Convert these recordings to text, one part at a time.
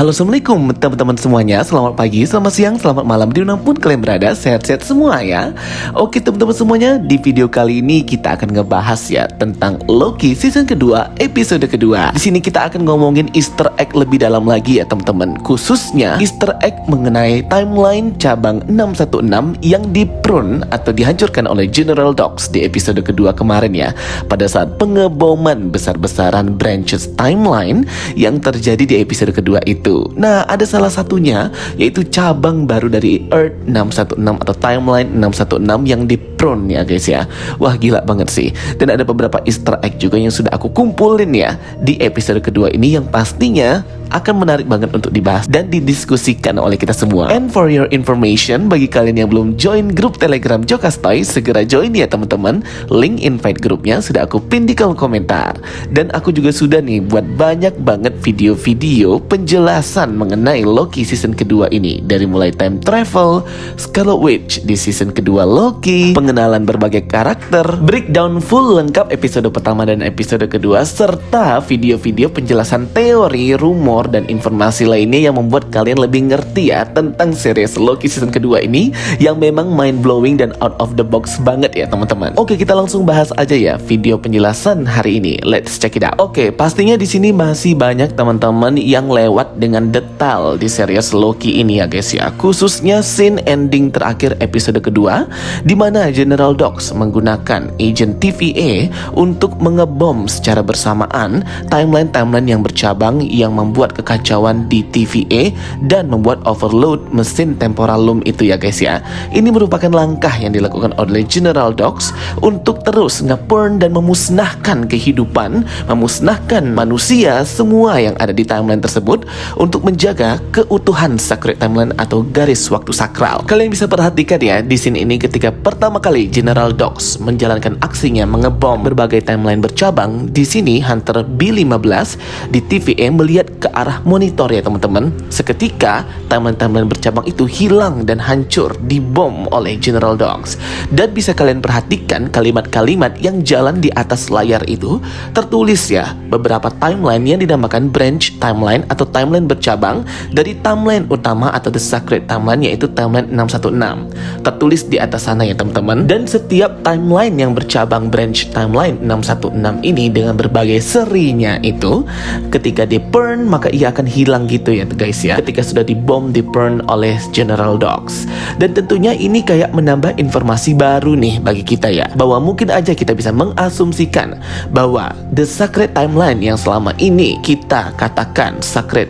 Halo, assalamualaikum teman-teman semuanya. Selamat pagi, selamat siang, selamat malam dimanapun kalian berada. Sehat-sehat semua ya. Oke teman-teman semuanya, di video kali ini kita akan ngebahas ya tentang Loki season kedua, episode kedua. Di sini kita akan ngomongin Easter egg lebih dalam lagi ya teman-teman. Khususnya Easter egg mengenai timeline cabang 616 yang di-prune atau dihancurkan oleh General Dox di episode kedua kemarin ya. Pada saat pengeboman besar-besaran branches timeline yang terjadi di episode kedua itu. Nah, ada salah satunya yaitu cabang baru dari Earth 616 atau timeline 616 yang di-prune ya guys ya. Wah, gila banget sih. Dan ada beberapa Easter egg juga yang sudah aku kumpulin ya di episode kedua ini yang pastinya akan menarik banget untuk dibahas dan didiskusikan oleh kita semua. And for your information, bagi kalian yang belum join grup Telegram Jokastoy, segera join ya teman-teman. Link invite grupnya sudah aku pin di kolom komentar. Dan aku juga sudah nih buat banyak banget video-video penjelasan mengenai Loki season kedua ini. Dari mulai time travel, Scarlet Witch di season kedua Loki, pengenalan berbagai karakter, breakdown full lengkap episode pertama dan episode kedua, serta video-video penjelasan teori, rumor, dan informasi lainnya yang membuat kalian lebih ngerti ya tentang series Loki season kedua ini yang memang mind blowing dan out of the box banget ya teman-teman. Oke, kita langsung bahas aja ya video penjelasan hari ini. Let's check it out. Oke, pastinya di sini masih banyak teman-teman yang lewat dengan detail di series Loki ini ya guys ya. Khususnya scene ending terakhir episode kedua di mana General Dox menggunakan agent TVA untuk mengebom secara bersamaan timeline-timeline yang bercabang yang membuat kekacauan di TVA dan membuat overload mesin temporal loom itu ya guys ya. Ini merupakan langkah yang dilakukan oleh General Dox untuk terus nge-burn dan memusnahkan kehidupan, memusnahkan manusia semua yang ada di timeline tersebut untuk menjaga keutuhan sacred timeline atau garis waktu sakral. Kalian bisa perhatikan ya di scene ini ketika pertama kali General Dox menjalankan aksinya mengebom berbagai timeline bercabang. Di sini Hunter B15 di TVA melihat ke arah monitor ya teman-teman. Seketika timeline-timeline bercabang itu hilang dan hancur dibom oleh General Dox. Dan bisa kalian perhatikan kalimat-kalimat yang jalan di atas layar itu tertulis ya beberapa timeline yang dinamakan branch timeline atau timeline bercabang dari timeline utama atau the sacred timeline yaitu timeline 616. Tertulis di atas sana ya teman-teman. Dan setiap timeline yang bercabang branch timeline 616 ini dengan berbagai serinya itu ketika di burn maka ia akan hilang gitu ya guys ya ketika sudah dibom, di-burn oleh General Dox. Dan tentunya ini kayak menambah informasi baru nih bagi kita ya, bahwa mungkin aja kita bisa mengasumsikan bahwa the sacred timeline yang selama ini kita katakan sacred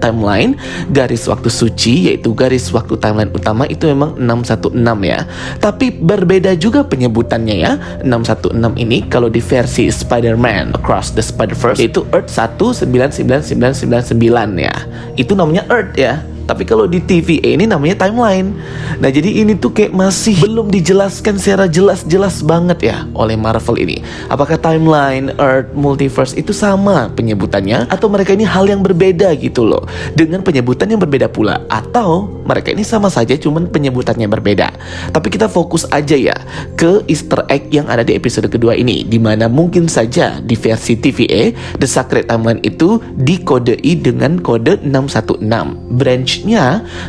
timeline, garis waktu suci yaitu garis waktu timeline utama itu memang 616 ya. Tapi berbeda juga penyebutannya ya. 616 ini kalau di versi Spider-Man Across the Spider-Verse yaitu Earth 199999 ya. Itu namanya Earth ya. Tapi kalau di TVA ini namanya timeline. Nah, jadi ini tuh kayak masih belum dijelaskan secara jelas-jelas banget ya oleh Marvel ini. Apakah timeline, Earth, multiverse itu sama penyebutannya atau mereka ini hal yang berbeda gitu loh, dengan penyebutan yang berbeda pula, atau mereka ini sama saja cuman penyebutannya berbeda. Tapi kita fokus aja ya ke Easter egg yang ada di episode kedua ini, dimana mungkin saja di versi TVA The Sacred Timeline itu dikodei dengan kode 616. Branch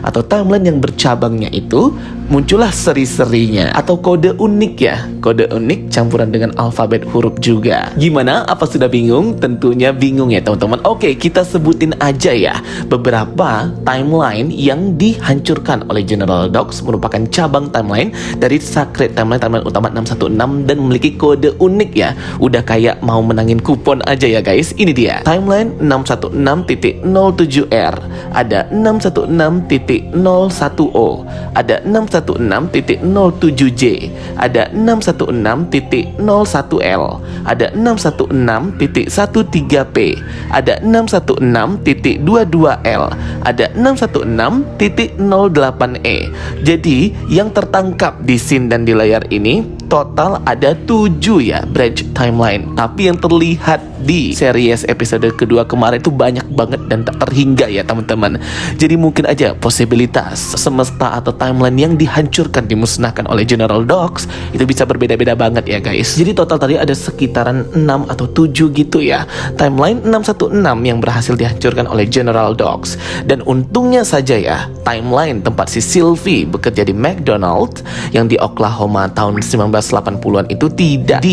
atau timeline yang bercabangnya itu muncullah seri-serinya atau kode unik ya. Kode unik campuran dengan alfabet huruf juga. Gimana? Apa sudah bingung? Tentunya bingung ya teman-teman. Oke, kita sebutin aja ya beberapa timeline yang dihancurkan oleh General Dox merupakan cabang timeline dari sacred timeline utama 616 dan memiliki kode unik ya. Udah kayak mau menangin kupon aja ya guys. Ini dia timeline 616.07R, ada 616.01O, ada 616.07J, ada 616.01L, ada 616.13P, ada 616.22L, ada 616.08E. Jadi yang tertangkap di scene dan di layar ini total ada 7 ya branch timeline. Tapi yang terlihat di series episode kedua kemarin itu banyak banget dan tak terhingga ya teman-teman. Jadi mungkin aja posibilitas semesta atau timeline yang dihancurkan, dimusnahkan oleh General Dogs itu bisa berbeda-beda banget ya guys. Jadi total tadi ada sekitaran 6 atau 7 gitu ya, timeline 616 yang berhasil dihancurkan oleh General Dogs. Dan untungnya saja ya, timeline tempat si Sylvie bekerja di McDonald's yang di Oklahoma tahun 1980-an itu tidak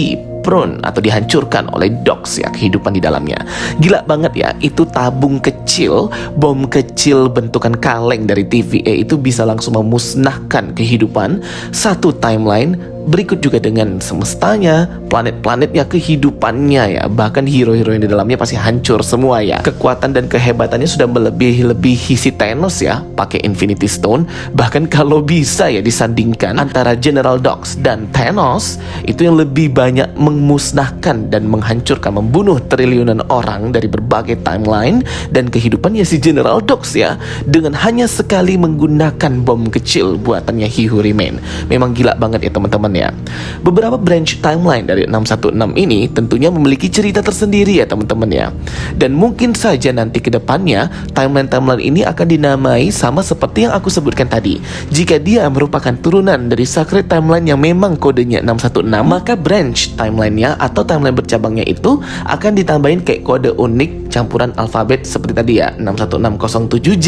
prone atau dihancurkan oleh Dogs ya, kehidupan di dalamnya. Gila banget ya, itu tabung kecil, bom kecil bentukan kaleng dari TVA itu bisa langsung memusnahkan kehidupan satu timeline. Berikut juga dengan semestanya, planet-planetnya, kehidupannya ya. Bahkan hero-hero yang di dalamnya pasti hancur semua ya. Kekuatan dan kehebatannya sudah melebihi si Thanos ya, pakai Infinity Stone. Bahkan kalau bisa ya disandingkan antara General Dogs dan Thanos, itu yang lebih banyak memusnahkan dan menghancurkan, membunuh triliunan orang dari berbagai timeline dan kehidupannya si General Dogs ya, dengan hanya sekali menggunakan bom kecil buatannya He Who Remain. Memang gila banget ya teman-teman ya. Beberapa branch timeline dari 616 ini tentunya memiliki cerita tersendiri ya teman-teman ya. Dan mungkin saja nanti ke depannya timeline-timeline ini akan dinamai sama seperti yang aku sebutkan tadi. Jika dia merupakan turunan dari Sacred Timeline yang memang kodenya 616, maka branch timeline-nya atau timeline bercabangnya itu akan ditambahin kayak kode unik campuran alfabet seperti tadi ya, 61607J,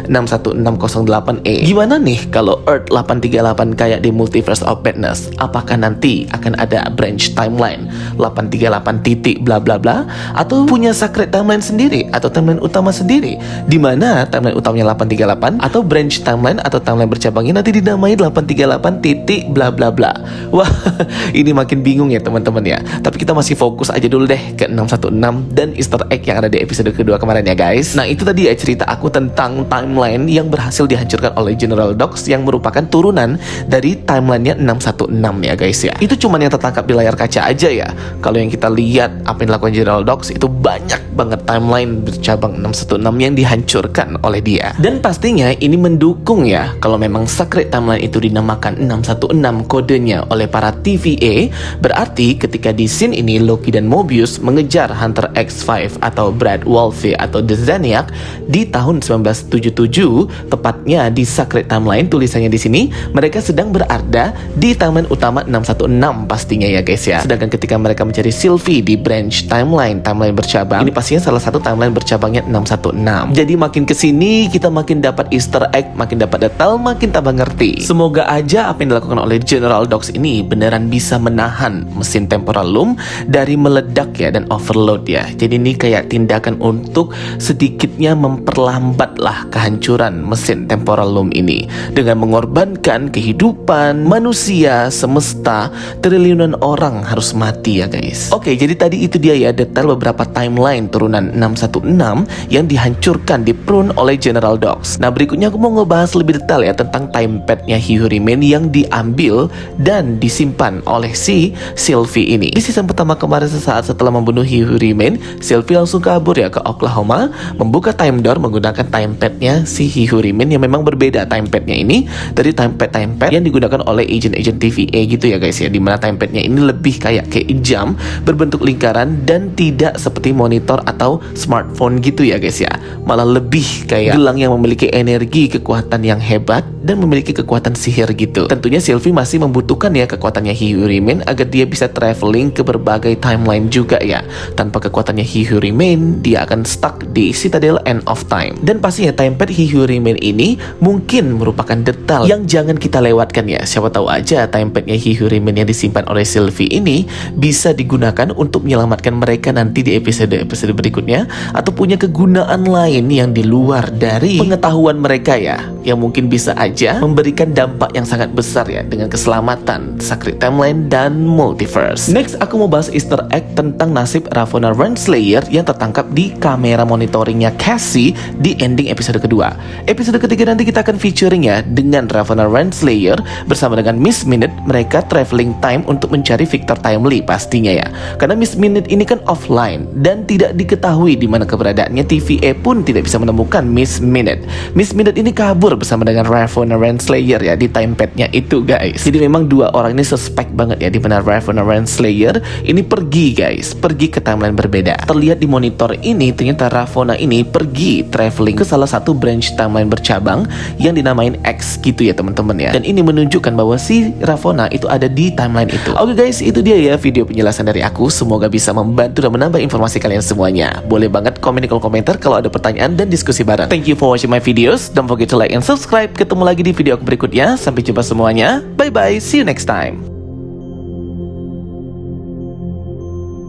61608E. Gimana nih kalau Earth 838 kayak di Multiverse of Madness? Apakah nanti akan ada branch timeline 838 titik bla bla bla, atau punya Sacred Timeline sendiri atau timeline utama sendiri, di mana timeline utamanya 838 atau branch timeline atau timeline bercabangnya nanti dinamai 838 titik bla bla bla. Wah, ini makin bingung ya teman-teman ya. Tapi kita masih fokus aja dulu deh ke 616 dan Easter egg yang ada di episode kedua kemarin ya guys. Nah itu tadi ya cerita aku tentang timeline yang berhasil dihancurkan oleh General Dogs yang merupakan turunan dari timelinenya 616 ya guys ya. Itu cuman yang tertangkap di layar kaca aja ya. Kalau yang kita lihat apa yang dilakukan General Dogs itu banyak banget timeline bercabang 616 yang dihancurkan oleh dia. Dan pastinya ini mendukung ya kalau memang Sacred Timeline itu dinamakan 616 kodenya oleh para TVA. Berarti ketika di scene ini Loki dan Mobius mengejar Hunter X5 atau Brad Wolfe atau The Zaniac di tahun 1977, tepatnya di Sacred Timeline tulisannya di sini, mereka sedang berada di timeline utama 616 pastinya ya guys ya. Sedangkan ketika mereka mencari Sylvie di branch timeline bercabang, ini pastinya salah satu timeline bercabangnya 616. Jadi makin kesini kita makin dapat Easter egg, makin dapat detail, makin tambah ngerti. Semoga aja apa yang dilakukan oleh General Dogs ini beneran bisa menahan mesin temporal loom dari meledak ya dan overload ya. Jadi ini kayak tindakan untuk sedikitnya memperlambat lah kehancuran mesin temporal loom ini dengan mengorbankan kehidupan manusia, semesta, triliunan orang harus mati ya guys. Oke, jadi tadi itu dia ya detail beberapa timeline turunan 616 yang dihancurkan, diprune oleh General Dogs. Nah berikutnya aku mau ngebahas lebih detail ya tentang timepadnya He Who Remain yang diambil dan disimpan oleh si Sylvie ini. Di season pertama kemarin sesaat setelah membunuh He Who Remain, Sylvie langsung kabur ya ke Oklahoma, membuka time door menggunakan timepadnya si He Who Remain yang memang berbeda timepadnya ini dari timepad yang digunakan oleh agent-agent TVA gitu ya guys ya, dimana timepadnya ini lebih kayak jam berbentuk lingkaran dan tidak seperti monitor atau smartphone gitu ya guys ya, malah lebih kayak gelang yang memiliki energi, kekuatan yang hebat dan memiliki kekuatan sihir gitu. Tentunya Sylvie masih membutuhkan ya kekuatannya He Who Remain agar dia bisa traveling ke berbagai timeline juga ya. Tanpa kekuatannya He Who Remain, dia akan stuck di Citadel End of Time. Dan pastinya timepad He Who Remain ini mungkin merupakan detail yang jangan kita lewatkan ya. Siapa tahu aja timepadnya He Who Remain yang disimpan oleh Sylvie ini bisa digunakan untuk menyelamatkan mereka nanti di episode-episode berikutnya, atau punya kegunaan lain yang di luar dari pengetahuan mereka ya, yang mungkin bisa aja memberikan dampak yang sangat besar ya dengan keselamatan Sacred Timeline dan Multiverse. Next aku mau bahas Easter egg tentang nasib Ravonna Renslayer yang tertangkap di kamera monitoringnya Cassie di ending episode kedua. Episode ketiga nanti kita akan featuring ya dengan Ravonna Renslayer bersama dengan Miss Minute. Mereka traveling time untuk mencari Victor Timely pastinya ya, karena Miss Minute ini kan offline dan tidak diketahui di mana keberadaannya. TVA pun tidak bisa menemukan Miss Minute. Miss Minute ini kabur bersama dengan Ravonna Renslayer ya di timepadnya itu guys. Jadi memang dua orang ini suspek banget ya, di mana Ravonna Renslayer ini pergi guys, pergi ke timeline berbeda. Terlihat di monitor ini ternyata Ravonna ini pergi traveling ke salah satu branch timeline bercabang yang dinamain X gitu ya teman-teman ya. Dan ini menunjukkan bahwa si Ravonna itu ada di timeline itu. Oke guys, itu dia ya video penjelasan dari aku. Semoga bisa membantu dan menambah informasi kalian semuanya. Boleh banget komen di kolom komentar kalau ada pertanyaan dan diskusi bareng. Thank you for watching my videos. Don't forget to like and subscribe. Ketemu lagi di video aku berikutnya. Sampai jumpa semuanya. Bye bye. See you next time.